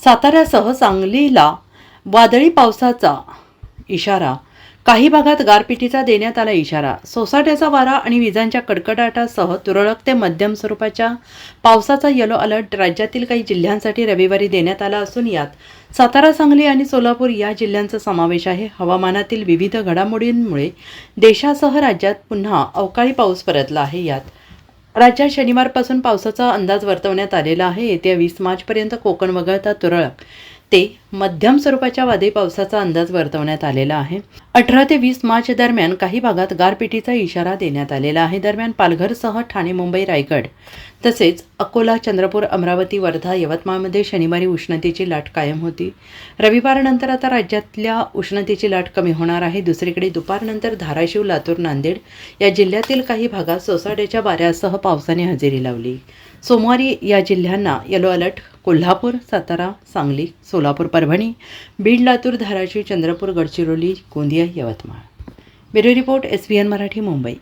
साताऱ्यासह सांगलीला वादळी पावसाचा इशारा. काही भागात गारपिटीचा देण्यात आला इशारा. सोसाट्याचा वारा आणि विजांच्या कडकडाटासह तुरळक ते मध्यम स्वरूपाच्या पावसाचा येलो अलर्ट राज्यातील काही जिल्ह्यांसाठी रविवारी देण्यात आला असून यात सातारा, सांगली आणि सोलापूर या जिल्ह्यांचा समावेश आहे. हवामानातील विविध घडामोडींमुळे देशासह राज्यात पुन्हा अवकाळी पाऊस परतला आहे. यात राज्यात शनिवारपासून पावसाचा अंदाज वर्तवण्यात आलेला आहे. येत्या 20 मार्चपर्यंत कोकण वगळता तुरळक ते मध्यम स्वरूपाच्या वादळी पावसाचा अंदाज वर्तवण्यात आलेला आहे. 18 ते 20 मार्च दरम्यान काही भागात गारपिटीचा इशारा देण्यात आलेला आहे. दरम्यान पालघरसह ठाणे, मुंबई, रायगड तसेच अकोला, चंद्रपूर, अमरावती, वर्धा, यवतमाळमध्ये शनिवारी उष्णतेची लाट कायम होती. रविवारनंतर आता राज्यातल्या उष्णतेची लाट कमी होणार आहे. दुसरीकडे दुपारनंतर धाराशिव, लातूर, नांदेड या जिल्ह्यातील काही भागात सोसाट्याच्या वाऱ्यासह पावसाने हजेरी लावली. सोमवारी या जिल्ह्यांना yellow alert. Kolhapur, Satara, Sangli, Solapur, Parbhani, Beed, Latur, Dharashiv, Chandrapur, Gadchiroli, Gondia, Yavatmal. Bureau report, SBN Marathi, Mumbai.